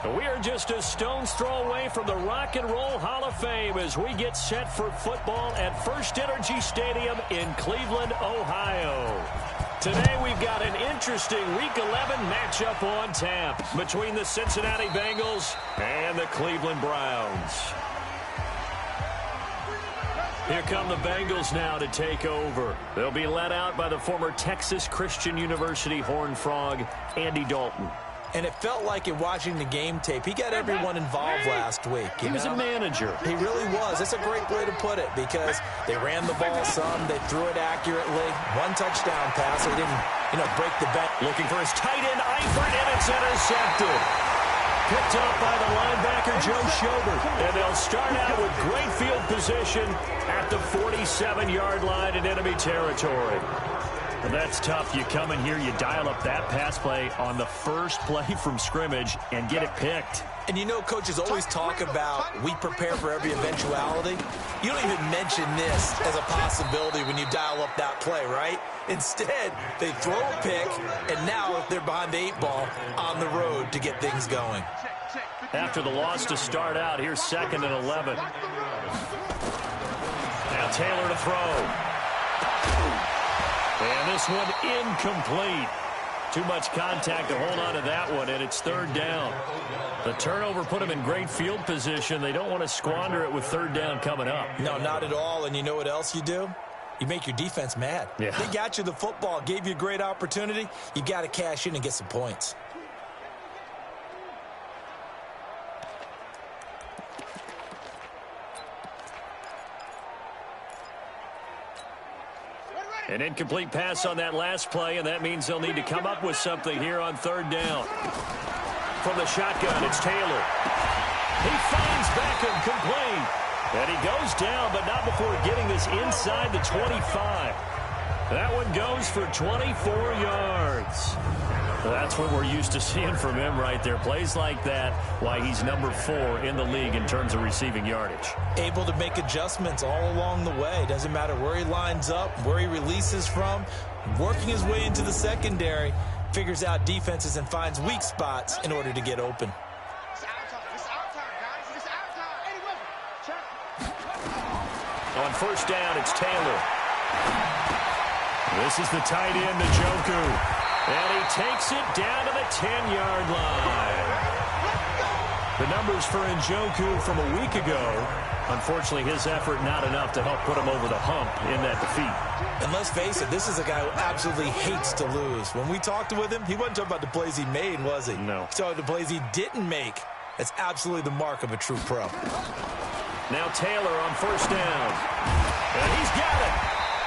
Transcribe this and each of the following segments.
We are just a stone's throw away from the Rock and Roll Hall of Fame as we get set for football at First Energy Stadium in Cleveland, Ohio. Today we've got an interesting Week 11 matchup on tap between the Cincinnati Bengals and the Cleveland Browns. Here come the Bengals now to take over. They'll be led out by the former Texas Christian University Horned Frog, Andy Dalton. And it felt like in watching the game tape, he got everyone involved last week. He was a manager. He really was. That's a great way to put it because they ran the ball some, they threw it accurately. One touchdown pass, they didn't, break the bank. Looking for his tight end, Eifert, and it's intercepted. Picked up by the linebacker, Joe Schobert. And they'll start out with great field position at the 47-yard line in enemy territory. Well, that's tough. You come in here, you dial up that pass play on the first play from scrimmage and get it picked. And coaches always talk about we prepare for every eventuality. You don't even mention this as a possibility when you dial up that play, right? Instead, they throw a pick, and now they're behind the 8 ball on the road to get things going. After the loss to start out, here's 2nd and 11. Now Taylor to throw. And this one incomplete. Too much contact to hold on to that one, and it's 3rd down. The turnover put them in great field position. They don't want to squander it with 3rd down coming up. No, not at all. And you know what else you do? You make your defense mad. Yeah. They got you the football, gave you a great opportunity. You got to cash in and get some points. An incomplete pass on that last play, and that means they'll need to come up with something here on 3rd down. From the shotgun, it's Taylor. He finds Beckham complete. And he goes down, but not before getting this inside the 25. That one goes for 24 yards. That's what we're used to seeing from him right there. Plays like that, why he's number 4 in the league in terms of receiving yardage. Able to make adjustments all along the way. Doesn't matter where he lines up, where he releases from. Working his way into the secondary, figures out defenses and finds weak spots in order to get open. On 1st down, it's Taylor. This is the tight end, Njoku. And he takes it down to the 10-yard line. The numbers for Njoku from a week ago, unfortunately his effort not enough to help put him over the hump in that defeat. And let's face it, this is a guy who absolutely hates to lose. When we talked with him, he wasn't talking about the plays he made, was he? No. He talked about the plays he didn't make. That's absolutely the mark of a true pro. Now Taylor on 1st down. And he's got it.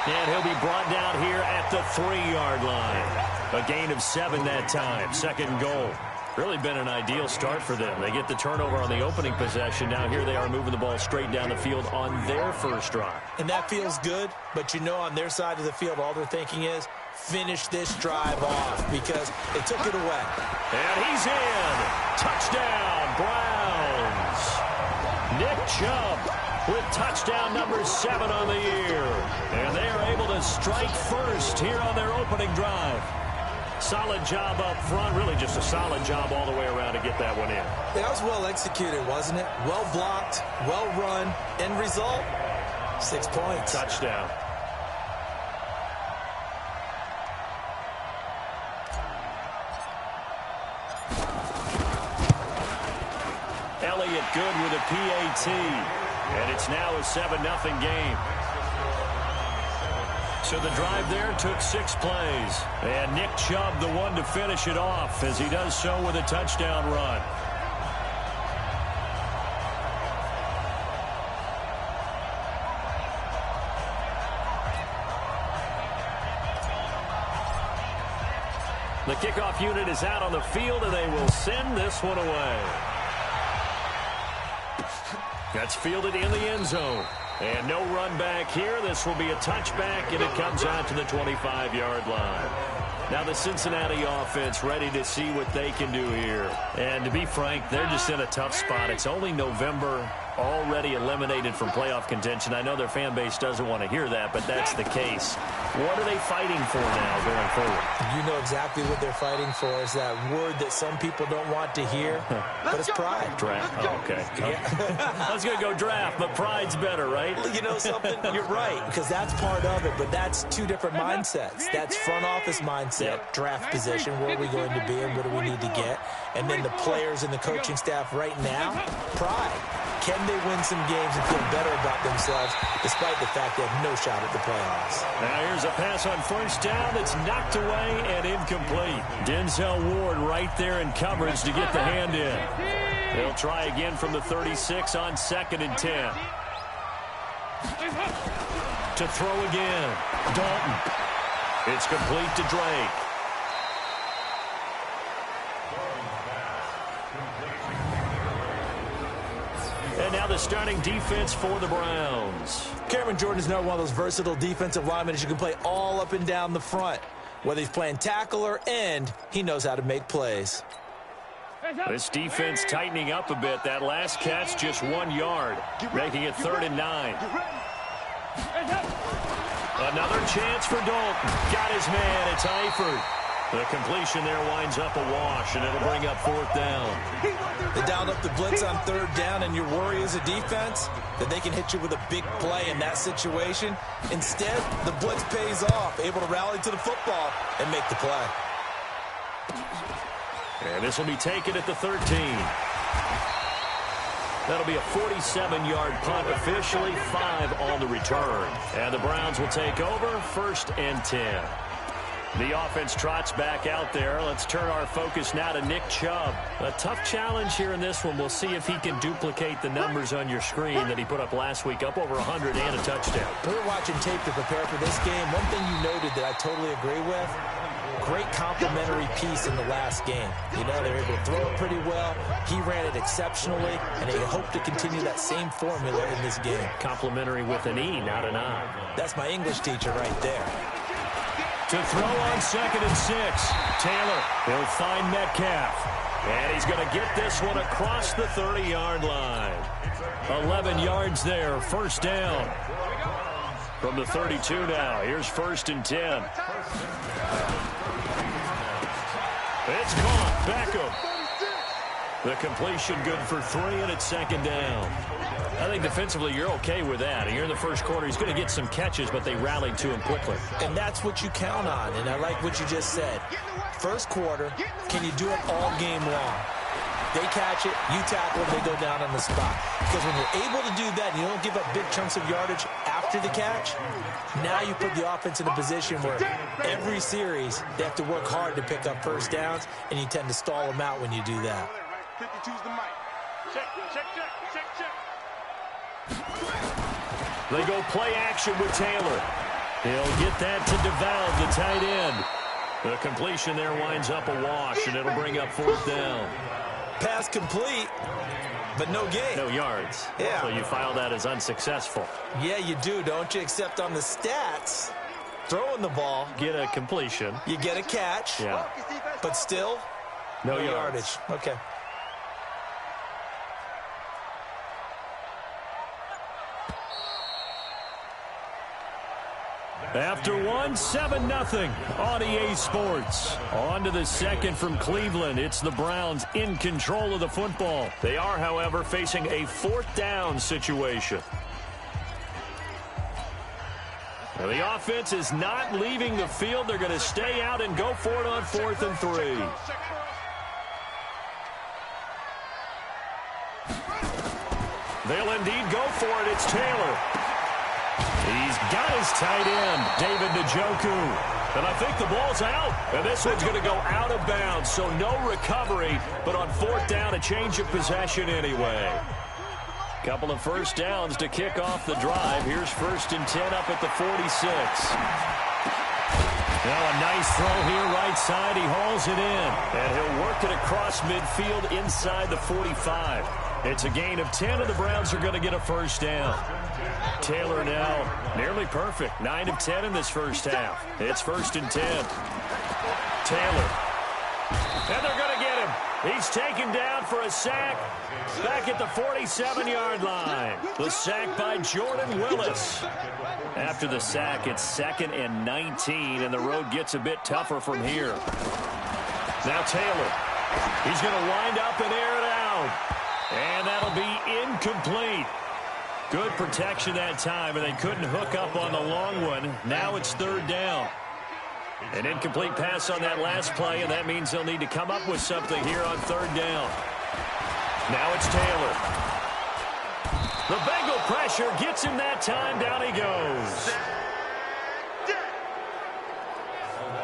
And he'll be brought down here at the 3-yard line. A gain of 7 that time. 2nd goal. Really been an ideal start for them. They get the turnover on the opening possession. Now here they are moving the ball straight down the field on their first drive. And that feels good, but on their side of the field, all they're thinking is finish this drive off because they took it away. And he's in. Touchdown, Browns. Nick Chubb with touchdown number 7 on the year. And they are able to strike first here on their opening drive. Solid job up front, really just a solid job all the way around to get that one in. That was well executed, wasn't it? Well blocked, well run. End result, 6 points. Touchdown. Elliott good with a PAT. And it's now a 7-0 game. So the drive there took 6 plays. And Nick Chubb the one to finish it off as he does so with a touchdown run. The kickoff unit is out on the field and they will send this one away. That's fielded in the end zone. And no run back here. This will be a touchback, and it comes out to the 25-yard line. Now the Cincinnati offense ready to see what they can do here. And to be frank, they're just in a tough spot. It's only November. already eliminated from playoff contention. I know their fan base doesn't want to hear that, but that's the case. What are they fighting for now going forward? You know exactly what they're fighting for. Is that word that some people don't want to hear, but it's pride. Draft. Oh, okay. Yeah. I was going to go draft, but pride's better, right? You know something? You're right, because that's part of it, but that's two different mindsets. That's front office mindset, draft position, where are we going to be and what do we need to get? And then the players and the coaching staff right now, pride. Can they win some games and feel better about themselves despite the fact they have no shot at the playoffs? Now here's a pass on first down that's knocked away and incomplete. Denzel Ward right there in coverage to get the hand in. They'll try again from the 36 on 2nd and 10. To throw again. Dalton. It's complete to Drake. And now the starting defense for the Browns. Cameron Jordan is now one of those versatile defensive linemen that you can play all up and down the front. Whether he's playing tackle or end, he knows how to make plays. This defense tightening up a bit. That last catch just 1 yard, making it 3rd and 9. Another chance for Dalton. Got his man. It's Eifert. The completion there winds up a wash, and it'll bring up 4th down. They dialed up the blitz on 3rd down, and your worry as a defense that they can hit you with a big play in that situation. Instead, the blitz pays off, able to rally to the football and make the play. And this will be taken at the 13. That'll be a 47-yard punt, officially 5 on the return. And the Browns will take over 1st and 10. The offense trots back out there. Let's turn our focus now to Nick Chubb. A tough challenge here in this one. We'll see if he can duplicate the numbers on your screen that he put up last week, up over 100 and a touchdown. We were watching tape to prepare for this game. One thing you noted that I totally agree with, great complimentary piece in the last game. You know, they were able to throw it pretty well. He ran it exceptionally, and they hope to continue that same formula in this game. Complimentary with an E, not an I. That's my English teacher right there. To throw on 2nd and 6. Taylor, he'll find Metcalf. And he's going to get this one across the 30-yard line. 11 yards there, 1st down. From the 32 now, here's 1st and 10. It's caught. Beckham. The completion good for 3, and it's 2nd down. I think defensively you're okay with that. Here in the first quarter, he's going to get some catches, but they rallied to him quickly. And that's what you count on, and I like what you just said. First quarter, can you do it all game long? They catch it, you tackle it, they go down on the spot. Because when you're able to do that, you don't give up big chunks of yardage after the catch, now you put the offense in a position where every series they have to work hard to pick up 1st downs, and you tend to stall them out when you do that. 52's the mic. Check. They go play action with Taylor. He'll get that to DeValve, the tight end. The completion there winds up a wash, and it'll bring up 4th down. Pass complete, but no gain. No yards. Yeah. So you file that as unsuccessful. Yeah, you do, don't you? Except on the stats, throwing the ball. Get a completion. You get a catch. Yeah. But still, no yardage. Okay. After one, 7-0 on EA Sports. On to the second from Cleveland. It's the Browns in control of the football. They are, however, facing a 4th down situation. Now, the offense is not leaving the field. They're going to stay out and go for it on 4th and 3. They'll indeed go for it. It's Taylor. He's got his tight end, David Njoku. And I think the ball's out. And this one's going to go out of bounds, so no recovery. But on 4th down, a change of possession anyway. Couple of 1st downs to kick off the drive. Here's 1st and 10 up at the 46. Now a nice throw here right side. He hauls it in. And he'll work it across midfield inside the 45. It's a gain of 10, and the Browns are going to get a 1st down. Taylor now nearly perfect. 9 of 10 in this first half. It's 1st and 10. Taylor. And they're going to get him. He's taken down for a sack back at the 47-yard line. The sack by Jordan Willis. After the sack, it's 2nd and 19, and the road gets a bit tougher from here. Now Taylor. He's going to wind up and air it out. And that'll be incomplete. Good protection that time, and they couldn't hook up on the long one. Now it's 3rd down. An incomplete pass on that last play, and that means they'll need to come up with something here on 3rd down. Now it's Taylor. The Bengal pressure gets him that time. Down he goes.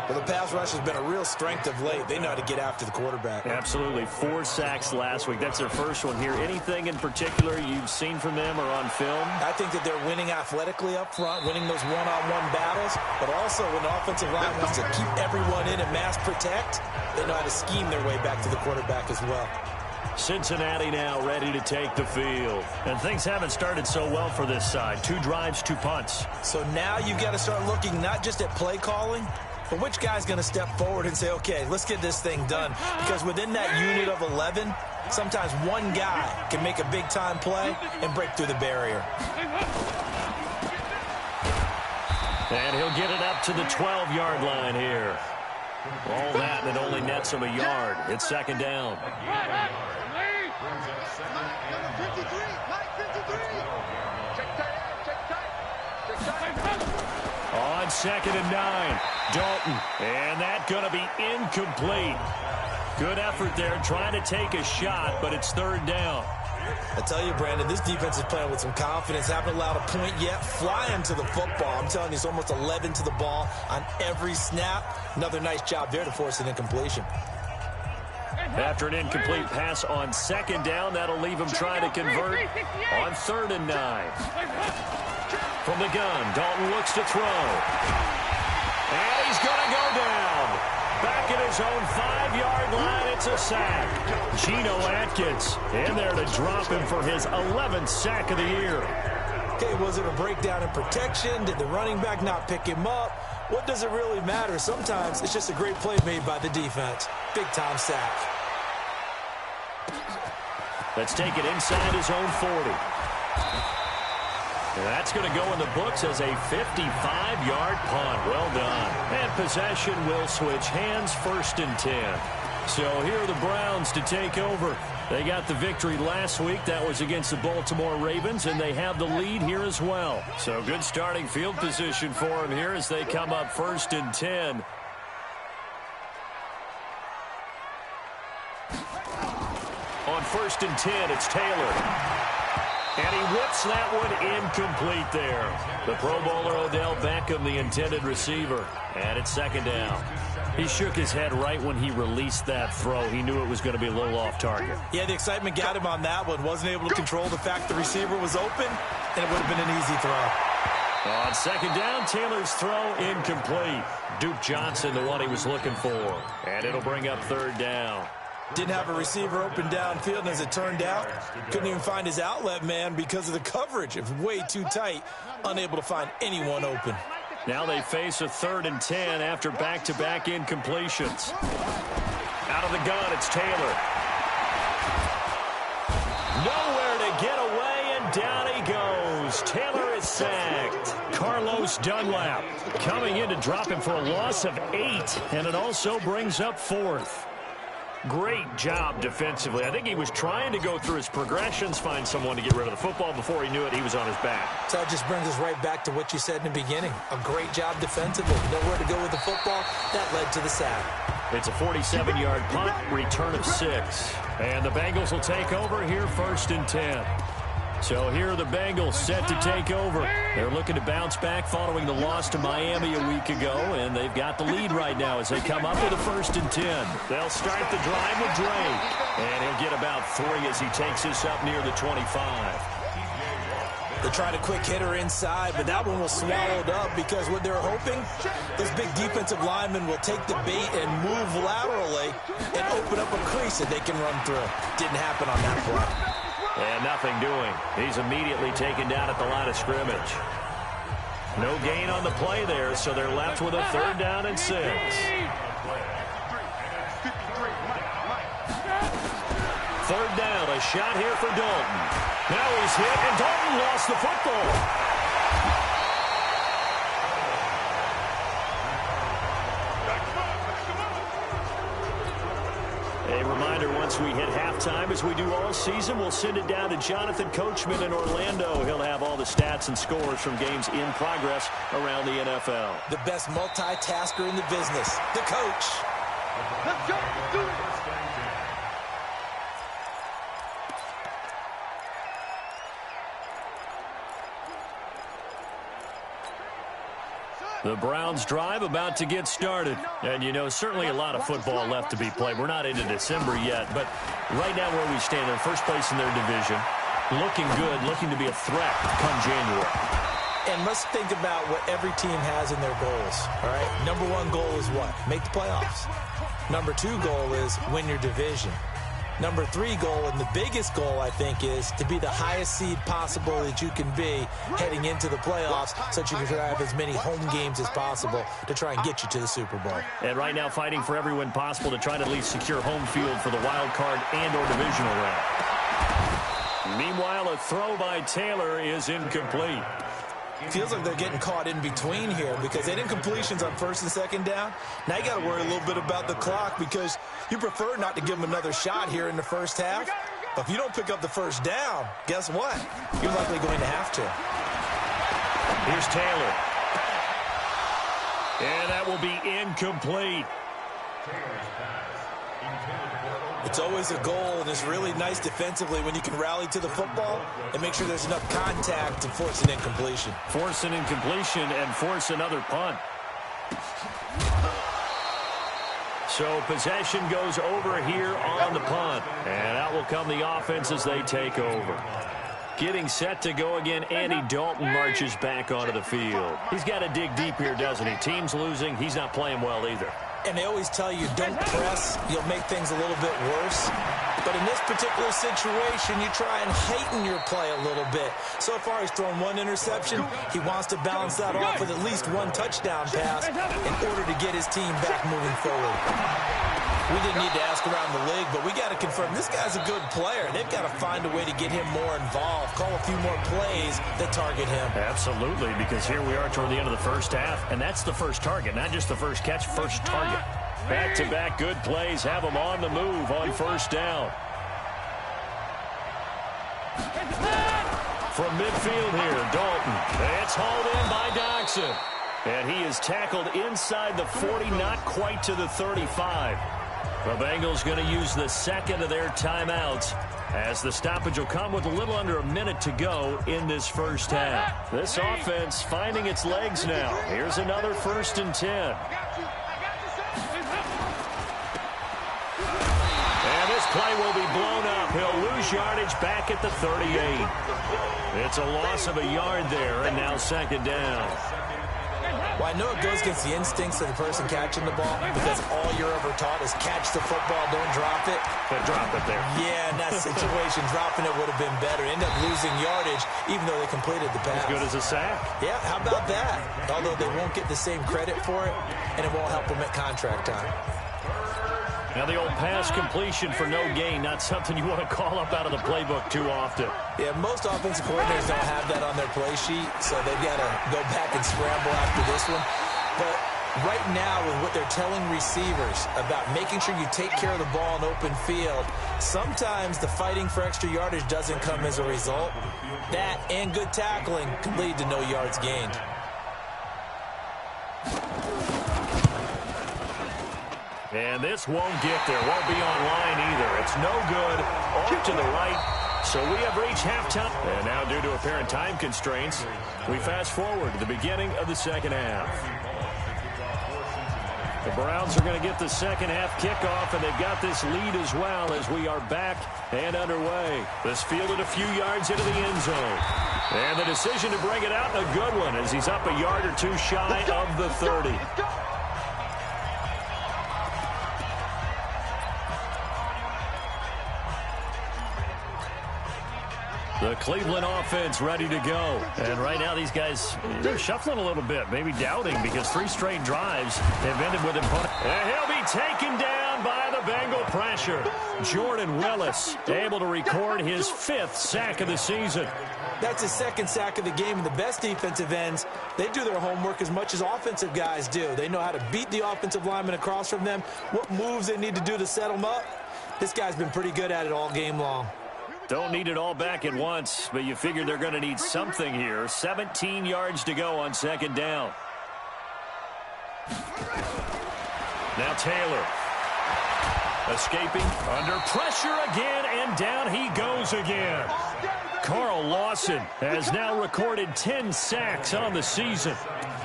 Well, the pass rush has been a real strength of late. They know how to get after the quarterback. Absolutely. 4 sacks last week. That's their first one here. Anything in particular you've seen from them or on film? I think that they're winning athletically up front, winning those one-on-one battles, but also when the offensive line wants to keep everyone in and mass protect, they know how to scheme their way back to the quarterback as well. Cincinnati now ready to take the field. And things haven't started so well for this side. 2 drives, 2 punts. So now you've got to start looking not just at play calling, but which guy's going to step forward and say, okay, let's get this thing done. Because within that unit of 11, sometimes one guy can make a big-time play and break through the barrier. And he'll get it up to the 12-yard line here. All that, and it only nets him a yard. It's 2nd down. On 2nd and 9, Dalton, and that's going to be incomplete. Good effort there, trying to take a shot, but it's 3rd down. I tell you, Brandon, this defense is playing with some confidence. Haven't allowed a point yet. Flying to the football. I'm telling you, it's almost 11 to the ball on every snap. Another nice job there to force an incompletion. After an incomplete pass on 2nd down, that'll leave him trying to convert on 3rd and 9. From the gun, Dalton looks to throw. And he's going to go down. Back at his own 5-yard line, it's a sack. Geno Atkins in there to drop him for his 11th sack of the year. Okay, was it a breakdown in protection? Did the running back not pick him up? What does it really matter? Sometimes it's just a great play made by the defense. Big-time sack. Let's take it inside his own 40. And that's going to go in the books as a 55-yard punt. Well done. And possession will switch hands, 1st and 10. So here are the Browns to take over. They got the victory last week. That was against the Baltimore Ravens, and they have the lead here as well. So good starting field position for them here as they come up 1st and 10. On 1st and 10, it's Taylor. And he whips that one incomplete there. The Pro Bowler Odell Beckham, the intended receiver. And it's 2nd down. He shook his head right when he released that throw. He knew it was going to be a little off target. Yeah, the excitement got him on that one. Wasn't able to control the fact the receiver was open, and it would have been an easy throw. On 2nd down, Taylor's throw incomplete. Duke Johnson, the one he was looking for. And it'll bring up 3rd down. Didn't have a receiver open downfield, and as it turned out, couldn't even find his outlet man because of the coverage. It was way too tight, unable to find anyone open. Now they face a 3rd and 10 after back-to-back incompletions. Out of the gun, it's Taylor. Nowhere to get away, and down he goes. Taylor is sacked. Carlos Dunlap coming in to drop him for a loss of 8, and it also brings up 4th. Great job defensively. I think he was trying to go through his progressions, find someone to get rid of the football. Before he knew it, he was on his back. So it just brings us right back to what you said in the beginning. A great job defensively. Nowhere to go with the football. That led to the sack. It's a 47-yard punt, return of 6. And the Bengals will take over here 1st and 10. So here are the Bengals set to take over. They're looking to bounce back following the loss to Miami a week ago, and they've got the lead right now as they come up with a 1st and 10. They'll start the drive with Drake, and he'll get about 3 as he takes this up near the 25. They tried a quick hitter inside, but that one was swallowed up because what they're hoping, those big defensive linemen will take the bait and move laterally and open up a crease that they can run through. Didn't happen on that play. And nothing doing. He's immediately taken down at the line of scrimmage. No gain on the play there, so they're left with a 3rd down and 6. third down, a shot here for Dalton. Now he's hit, and Dalton lost the football. A reminder, once we hit halftime, as we do all season, we'll send it down to Jonathan Coachman in Orlando. He'll have all the stats and scores from games in progress around the NFL. The best multitasker in the business, the coach. Let's go. Do it. The Browns drive about to get started. And, you know, certainly a lot of football left to be played. We're not into December yet, but right now where we stand, in first place in their division, looking good, looking to be a threat come January. And let's think about what every team has in their goals, all right? Number one goal is what? Make the playoffs. Number two goal is win your division. Number three goal, and the biggest goal, I think, is to be the highest seed possible that you can be heading into the playoffs so that you can have as many home games as possible to try and get you to the Super Bowl. And right now fighting for every win possible to try to at least secure home field for the wild card and or divisional round. Meanwhile, a throw by Taylor is incomplete. Feels like they're getting caught in between here because they didn't completions on first and second down. Now you got to worry a little bit about the clock because you prefer not to give them another shot here in the first half. But if you don't pick up the first down, guess what? You're likely going to have to. Here's Taylor. And that will be incomplete. It's always a goal, and it's really nice defensively when you can rally to the football and make sure there's enough contact to force an incompletion. Force an incompletion and force another punt. So possession goes over here on the punt. And out will come the offense as they take over. Getting set to go again, Andy Dalton marches back onto the field. He's got to dig deep here, doesn't he? Team's losing. He's not playing well either. And they always tell you, don't press. You'll make things a little bit worse. But in this particular situation, you try and heighten your play a little bit. So far, he's thrown one interception. He wants to balance that off with at least one touchdown pass in order to get his team back moving forward. We didn't need to ask around the league, but we got to confirm this guy's a good player. They've got to find a way to get him more involved, call a few more plays that target him. Absolutely, because here we are toward the end of the first half, and that's the first target, not just the first catch, first target. Back-to-back good plays have them on the move on first down. From midfield here, Dalton. It's hauled in by Doxson. And he is tackled inside the 40, not quite to the 35. The Bengals going to use the second of their timeouts as the stoppage will come with a little under a minute to go in this first half. This offense finding its legs now. Here's another 1st and 10. And this play will be blown up. He'll lose yardage back at the 38. It's a loss of a yard there, and now 2nd down. Well, I know it goes against the instincts of the person catching the ball because all you're ever taught is catch the football, don't drop it. But drop it there. Yeah, in that situation, dropping it would have been better. End up losing yardage even though they completed the pass. As good as a sack. Yeah, how about that? Although they won't get the same credit for it, and it won't help them at contract time. Now the old pass completion for no gain, not something you want to call up out of the playbook too often. Yeah, most offensive coordinators don't have that on their play sheet, so they've got to go back and scramble after this one. But right now, with what they're telling receivers about making sure you take care of the ball in open field, sometimes the fighting for extra yardage doesn't come as a result. That and good tackling can lead to no yards gained. And this won't get there. Won't be online either. It's no good. Off to the right. So we have reached halftime. And now, due to apparent time constraints, we fast forward to the beginning of the second half. The Browns are going to get the second half kickoff, and they've got this lead as well as we are back and underway. This fielded a few yards into the end zone. And the decision to bring it out, a good one, as he's up a yard or two shy of the 30. The Cleveland offense ready to go. And right now these guys, they're shuffling a little bit, maybe doubting because 3 straight drives have ended with him. And he'll be taken down by the Bengal pressure. Jordan Willis able to record his 5th sack of the season. That's his 2nd sack of the game, and the best defensive ends, they do their homework as much as offensive guys do. They know how to beat the offensive lineman across from them, what moves they need to do to set them up. This guy's been pretty good at it all game long. Don't need it all back at once, but you figure they're going to need something here. 17 yards to go on 2nd down. Now Taylor. Escaping under pressure again, and down he goes again. Carl Lawson has now recorded 10 sacks on the season.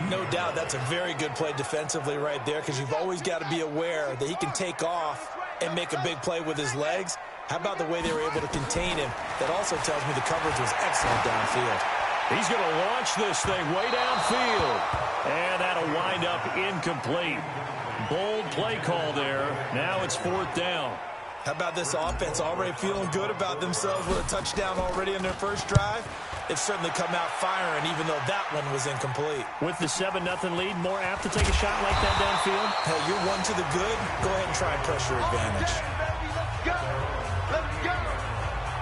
No doubt that's a very good play defensively right there, because you've always got to be aware that he can take off and make a big play with his legs. How about the way they were able to contain him? That also tells me the coverage was excellent downfield. He's going to launch this thing way downfield. And that'll wind up incomplete. Bold play call there. Now it's 4th down. How about this offense already feeling good about themselves with a touchdown already in their first drive? They've certainly come out firing, even though that one was incomplete. With the 7-0 lead, more apt to take a shot like that downfield? Hey, you're one to the good. Go ahead and try and pressure advantage.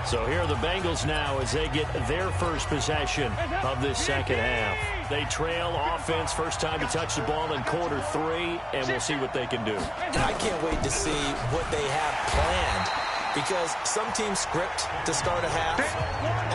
So here are the Bengals now as they get their first possession of this 2nd half. They trail offense, first time to touch the ball in quarter 3, and we'll see what they can do. And I can't wait to see what they have planned, because some teams script to start a half.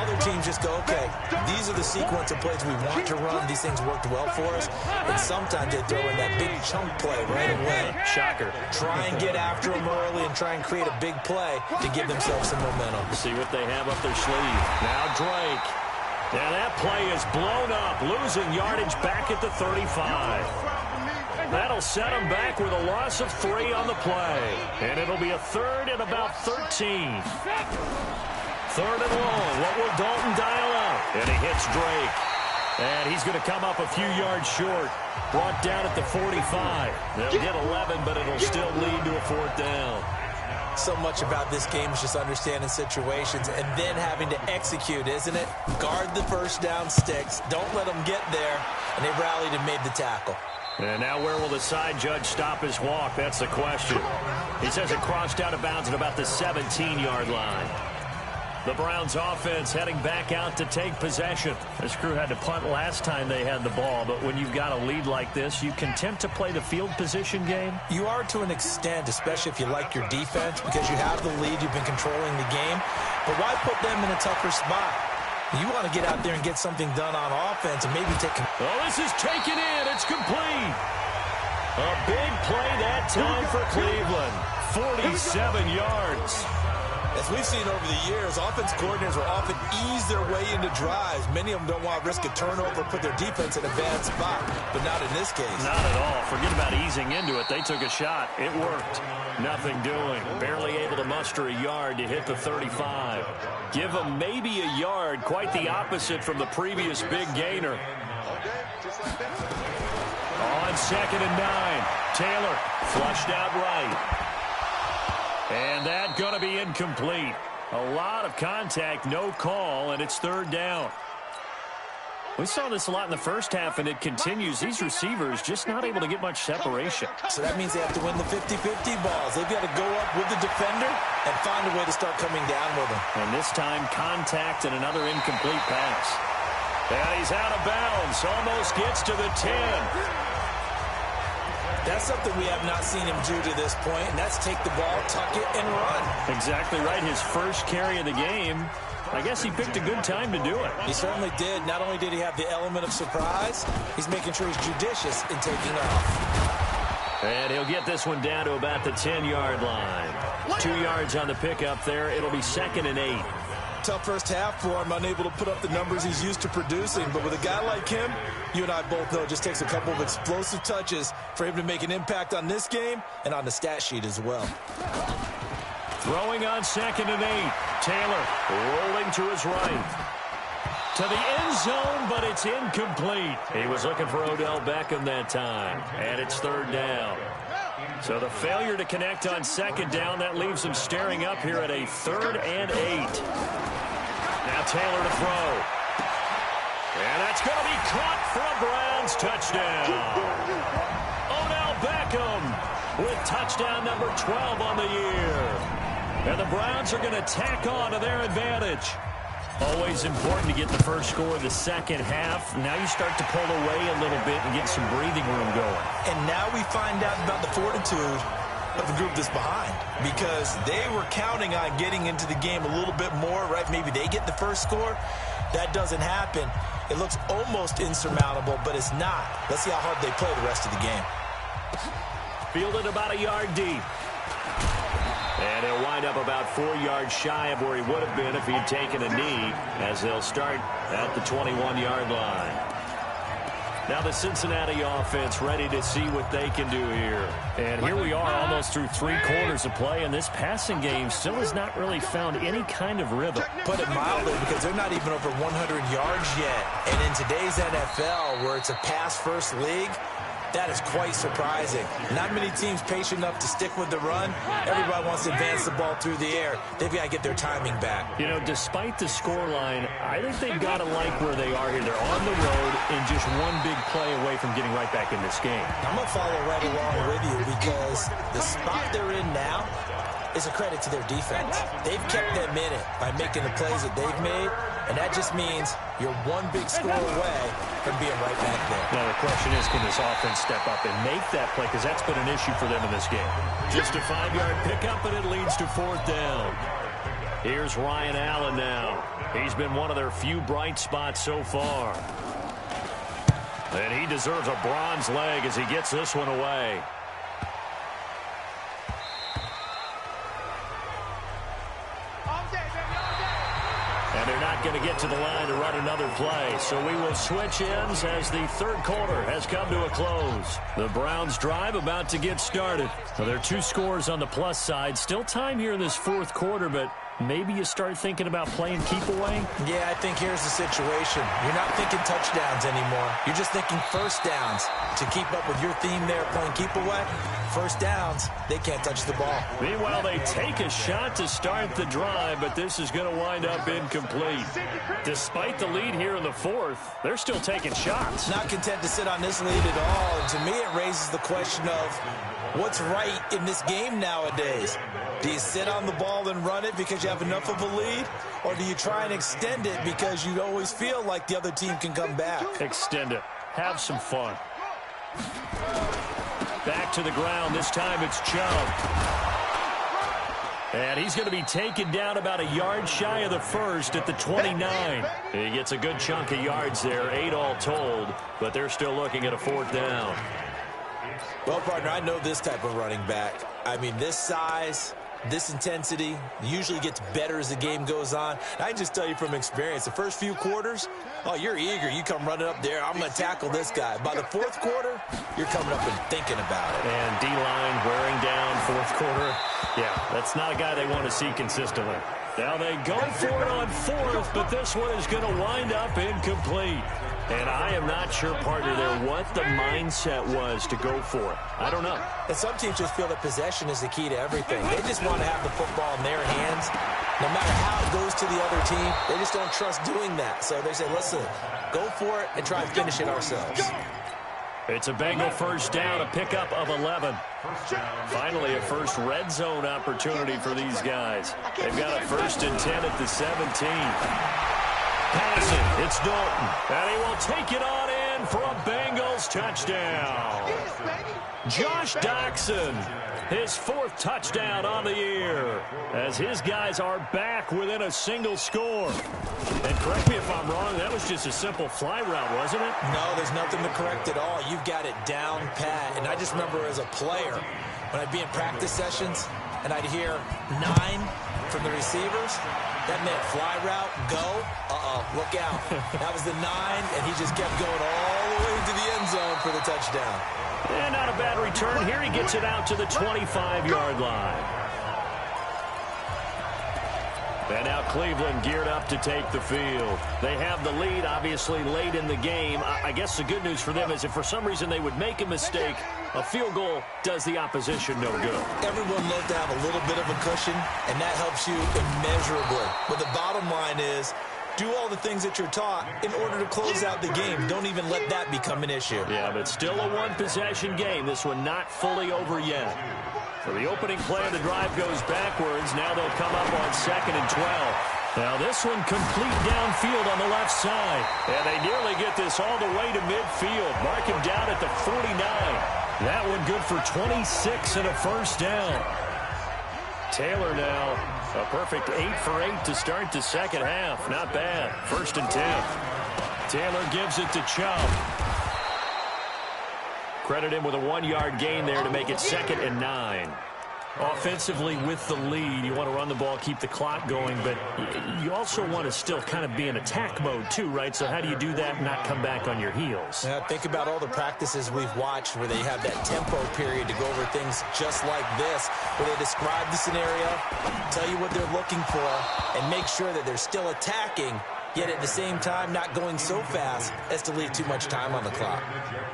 Other teams just go, okay, these are the sequence of plays we want to run. These things worked well for us. And sometimes they throw in that big chunk play right away. Shocker. Try and get after them early and try and create a big play to give themselves some momentum. See what they have up their sleeve. Now Drake. Now that play is blown up, losing yardage back at the 35. That'll set them back with a loss of 3 on the play. And it'll be a 3rd and about 13. 3rd and long. What will Dalton dial up? And he hits Drake. And he's going to come up a few yards short. Brought down at the 45. They'll get 11, but it'll still lead to a 4th down. So much about this game is just understanding situations and then having to execute, isn't it? Guard the first down sticks. Don't let them get there. And they rallied and made the tackle. And now where will the side judge stop his walk? That's the question. He says it crossed out of bounds at about the 17-yard line. The Browns offense heading back out to take possession. This crew had to punt last time they had the ball, but when you've got a lead like this, you content to play the field position game? You are to an extent, especially if you like your defense, because you have the lead, you've been controlling the game. But why put them in a tougher spot? You want to get out there and get something done on offense and maybe take... Oh, this is taken in. It's complete. A big play that time for Cleveland. 47 yards. As we've seen over the years, offense coordinators will often ease their way into drives. Many of them don't want to risk a turnover, put their defense in a bad spot, but not in this case. Not at all. Forget about easing into it. They took a shot. It worked. Nothing doing. Barely able to muster a yard to hit the 35. Give them maybe a yard. Quite the opposite from the previous big gainer. On 2nd and 9. Taylor flushed out right. And that's going to be incomplete. A lot of contact, no call, and it's 3rd down. We saw this a lot in the first half, and it continues. These receivers just not able to get much separation. So that means they have to win the 50-50 balls. They've got to go up with the defender and find a way to start coming down with them. And this time, contact and another incomplete pass. And he's out of bounds. Almost gets to the 10. That's something we have not seen him do to this point, and that's take the ball, tuck it, and run. Exactly right. His first carry of the game. I guess he picked a good time to do it. He certainly did. Not only did he have the element of surprise, he's making sure he's judicious in taking off. And he'll get this one down to about the 10-yard line. 2 yards on the pickup there. It'll be 2nd and 8. Tough first half for him, unable to put up the numbers he's used to producing. But with a guy like him, you and I both know it just takes a couple of explosive touches for him to make an impact on this game and on the stat sheet as well. Throwing on 2nd and 8. Taylor rolling to his right. To the end zone, but it's incomplete. He was looking for Odell Beckham that time. And it's 3rd down. So the failure to connect on 2nd down, that leaves him staring up here at a 3rd and 8. Now Taylor to throw. And that's going to be caught for a Browns touchdown. Odell Beckham with touchdown. touchdown number 12 on the year. And the Browns are going to tack on to their advantage. Always important to get the first score of the second half. Now you start to pull away a little bit and get some breathing room going. And now we find out about the fortitude of the group that's behind, because they were counting on getting into the game a little bit more, right? Maybe they get the first score. That doesn't happen. It looks almost insurmountable, but it's not. Let's see how hard they play the rest of the game. Fielded about a yard deep. And he'll wind up about 4 yards shy of where he would have been if he'd taken a knee, as they'll start at the 21-yard line. Now the Cincinnati offense ready to see what they can do here. And here we are almost through 3 quarters of play, and this passing game still has not really found any kind of rhythm. Put it mildly, because they're not even over 100 yards yet. And in today's NFL, where it's a pass-first league, that is quite surprising. Not many teams patient enough to stick with the run. Everybody wants to advance the ball through the air. They've got to get their timing back. You know, despite the scoreline, I think they've got to like where they are here. They're on the road and just one big play away from getting right back in this game. I'm going to follow right along with you, because the spot they're in now is a credit to their defense. They've kept them in it by making the plays that they've made, and that just means you're one big score away from being right back there. Now the question is, can this offense step up and make that play, because that's been an issue for them in this game. Just a 5-yard pickup, and it leads to 4th down. Here's Ryan Allen now. He's been one of their few bright spots so far. And he deserves a bronze leg as he gets this one away. And they're not going to get to the line to run another play. So we will switch ends as the third quarter has come to a close. The Browns drive about to get started. Well, there are 2 scores on the plus side. Still time here in this 4th quarter, but maybe you start thinking about playing keep away? Yeah, I think here's the situation. You're not thinking touchdowns anymore. You're just thinking first downs. To keep up with your theme there, playing keep away, first downs, they can't touch the ball. Meanwhile, they take a shot to start the drive, but this is going to wind up incomplete. Despite the lead here in the 4th, they're still taking shots. Not content to sit on this lead at all. And to me, it raises the question of what's right in this game nowadays. Do you sit on the ball and run it because you have enough of a lead? Or do you try and extend it because you always feel like the other team can come back? Extend it. Have some fun. Back to the ground. This time it's Chubb. And he's going to be taken down about a yard shy of the first at the 29. He gets a good chunk of yards there, 8 all told, but they're still looking at a 4th down. Well, partner, I know this type of running back. I mean, this size, this intensity usually gets better as the game goes on. And I can just tell you from experience, the first few quarters, oh, you're eager. You come running up there. I'm going to tackle this guy. By the 4th quarter, you're coming up and thinking about it. And D-line wearing down 4th quarter. Yeah, that's not a guy they want to see consistently. Now they go for it on 4th, but this one is going to wind up incomplete. And I am not sure, partner, there what the mindset was to go for it. I don't know. And some teams just feel that possession is the key to everything. They just want to have the football in their hands. No matter how it goes to the other team, they just don't trust doing that. So they say, listen, go for it and try and finish it ourselves. It's a Bengal first down, a pickup of 11. Finally, a first red zone opportunity for these guys. They've got a 1st and 10 at the 17. Passing, it's Dalton, and he will take it on in for a Bengals touchdown. Josh Doctson, his 4th touchdown on the year, as his guys are back within a single score. And correct me if I'm wrong, that was just a simple fly route, wasn't it? No, there's nothing to correct at all. You've got it down pat. And I just remember as a player, when I'd be in practice sessions, and I'd hear 9 from the receivers, that meant fly route, go, look out. That was the 9, and he just kept going all the way into the end zone for the touchdown. And not a bad return. Here he gets it out to the 25-yard line. And now Cleveland geared up to take the field. They have the lead, obviously, late in the game. I guess the good news for them is if for some reason they would make a mistake, a field goal does the opposition no good. Everyone loves to have a little bit of a cushion, and that helps you immeasurably. But the bottom line is Do all the things that you're taught in order to close out the game. Don't even let that become an issue. Yeah, but still a one-possession game. This one not fully over yet. So the opening play of the drive goes backwards. Now they'll come up on 2nd and 12. Now this one complete downfield on the left side. And they nearly get this all the way to midfield. Mark him down at the 49. That one good for 26 and a first down. Taylor now a perfect 8 for 8 to start the second half. Not bad. 1st and 10. Taylor gives it to Chubb. Credit him with a 1-yard gain there to make it 2nd and 9. Offensively with the lead, you want to run the ball, keep the clock going, but you also want to still kind of be in attack mode too, right? So how do you do that and not come back on your heels? Yeah, think about all the practices we've watched where they have that tempo period to go over things just like this, where they describe the scenario, tell you what they're looking for, and make sure that they're still attacking, yet at the same time not going so fast as to leave too much time on the clock.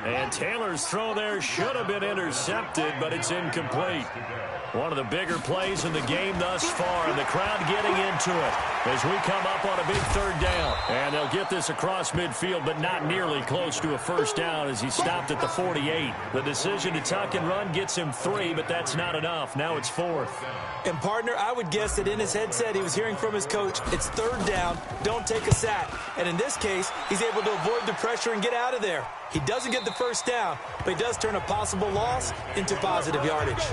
And Taylor's throw there should have been intercepted, but it's incomplete. One of the bigger plays in the game thus far, and the crowd getting into it as we come up on a big 3rd down. And they'll get this across midfield, but not nearly close to a first down as he stopped at the 48. The decision to tuck and run gets him 3, but that's not enough. Now it's 4th. And, partner, I would guess that in his headset he was hearing from his coach, it's 3rd down, don't take a sack. And in this case, he's able to avoid the pressure and get out of there. He doesn't get the first down, but he does turn a possible loss into positive yardage.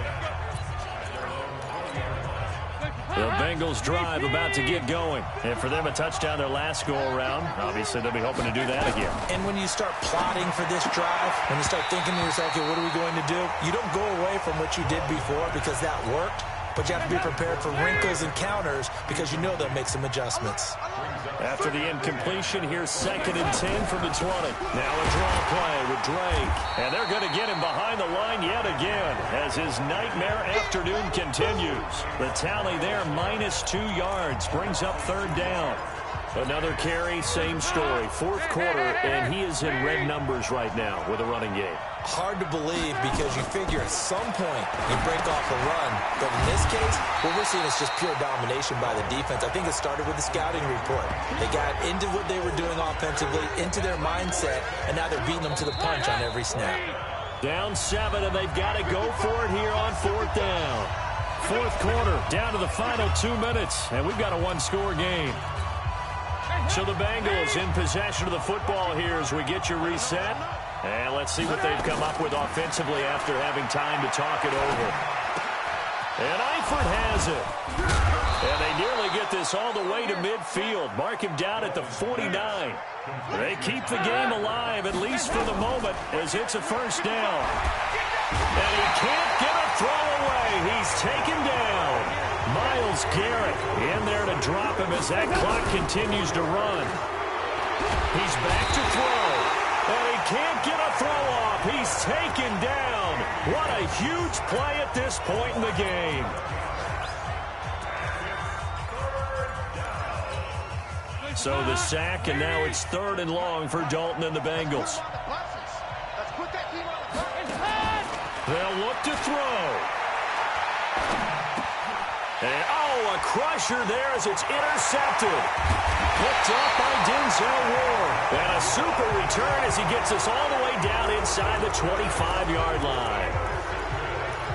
The Bengals drive about to get going. And for them, a touchdown their last go-around. Obviously, they'll be hoping to do that again. And when you start plotting for this drive, when you start thinking to yourself, okay, what are we going to do? You don't go away from what you did before because that worked. But you have to be prepared for wrinkles and counters because you know they'll make some adjustments. After the incompletion, here's 2nd and 10 from the 20. Now a draw play with Drake. And they're going to get him behind the line yet again as his nightmare afternoon continues. The tally there, -2 yards, brings up 3rd down. Another carry, same story. 4th quarter, and he is in red numbers right now with a running game. Hard to believe because you figure at some point you break off a run. But in this case, what we're seeing is just pure domination by the defense. I think it started with the scouting report. They got into what they were doing offensively, into their mindset, and now they're beating them to the punch on every snap. Down 7, and they've got to go for it here on 4th down. 4th quarter, down to the final 2 minutes, and we've got a one-score game. So the Bengals in possession of the football here as we get you reset. And let's see what they've come up with offensively after having time to talk it over. And Eifert has it. And they nearly get this all the way to midfield. Mark him down at the 49. They keep the game alive, at least for the moment, as it's a first down. And he can't get a throw away. He's taken down. Myles Garrett in there to drop him as that clock continues to run. He's back to throw. And he can't get a throw off. He's taken down. What a huge play at this point in the game. So the sack, and now it's 3rd and long for Dalton and the Bengals. They'll look to throw. And, a crusher there as it's intercepted. Picked up by Denzel Ward. And a super return as he gets us all the way down inside the 25-yard line.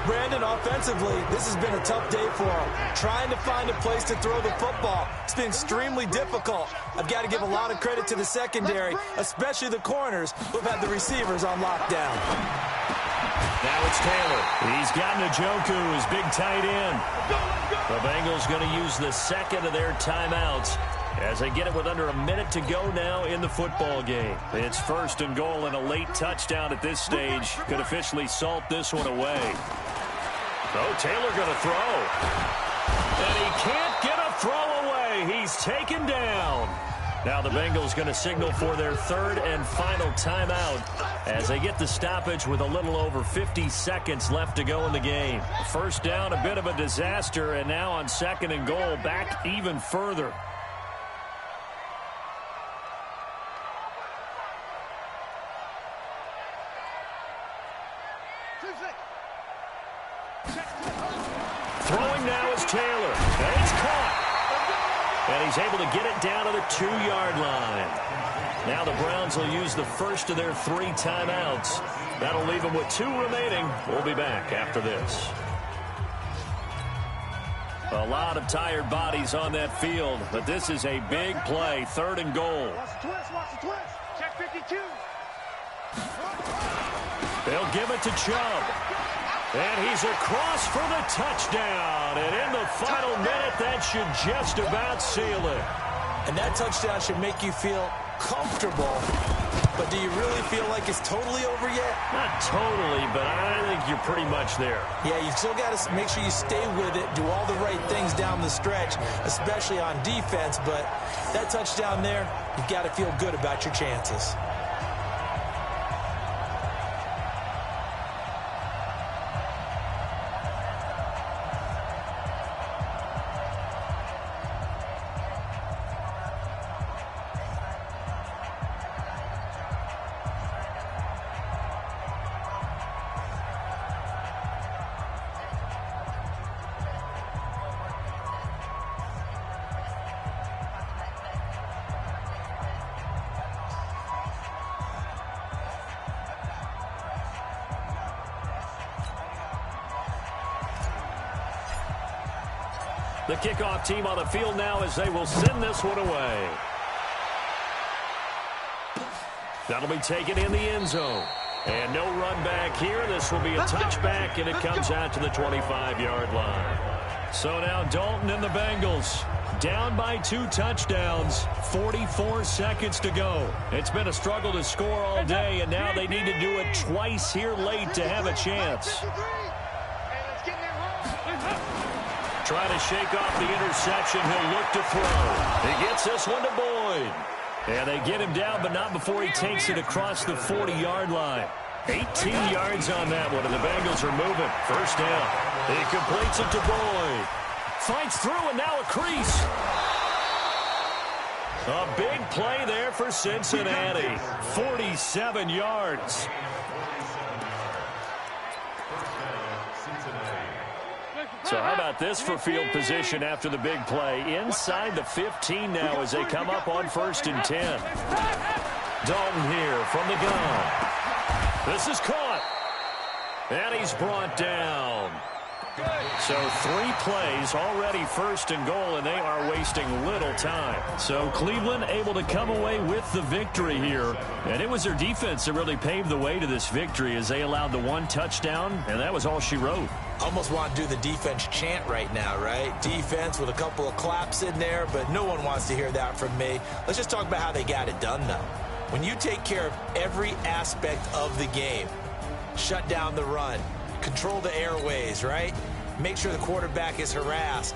Brandon, offensively, this has been a tough day for him. Trying to find a place to throw the football. It's been extremely difficult. I've got to give a lot of credit to the secondary, especially the corners who've had the receivers on lockdown. Now it's Taylor. He's got Njoku, his big tight end. The Bengals going to use the 2nd of their timeouts as they get it with under a minute to go now in the football game. It's 1st and goal, and a late touchdown at this stage could officially salt this one away. So Taylor going to throw. And he can't get a throw away. He's taken down. Now the Bengals going to signal for their 3rd and final timeout as they get the stoppage with a little over 50 seconds left to go in the game. First down, a bit of a disaster, and now on 2nd and goal, back even further. Throwing now is Taylor, and it's caught. And he's able to get it down to the 2-yard line. Now the Browns will use the first of their 3 timeouts. That'll leave them with 2 remaining. We'll be back after this. A lot of tired bodies on that field, but this is a big play, 3rd and goal. Watch the twist, watch the twist. Check 52. They'll give it to Chubb. And he's across for the touchdown. And in the final minute, that should just about seal it. And that touchdown should make you feel comfortable. But do you really feel like it's totally over yet? Not totally, but I think you're pretty much there. Yeah, you've still got to make sure you stay with it, do all the right things down the stretch, especially on defense. But that touchdown there, you've got to feel good about your chances. The kickoff team on the field now as they will send this one away. That'll be taken in the end zone. And no run back here. This will be a touchback, and it comes out to the 25-yard line. So now Dalton and the Bengals down by 2 touchdowns. 44 seconds to go. It's been a struggle to score all day, and now they need to do it twice here late to have a chance. Trying to shake off the interception. He'll look to throw. He gets this one to Boyd. And they get him down, but not before he takes it across the 40-yard line. 18 yards on that one, and the Bengals are moving. First down. He completes it to Boyd. Fights through, and now a crease. A big play there for Cincinnati. 47 yards. So how about this for field position after the big play? Inside the 15 now as they come up on 1st and 10. Dalton here from the gun. This is caught. And he's brought down. So 3 plays already 1st and goal, and they are wasting little time. So Cleveland able to come away with the victory here. And it was their defense that really paved the way to this victory as they allowed the 1 touchdown, and that was all she wrote. Almost want to do the defense chant right now, right? Defense with a couple of claps in there, but no one wants to hear that from me. Let's just talk about how they got it done, though. When you take care of every aspect of the game, shut down the run, control the airways, right? Make sure the quarterback is harassed,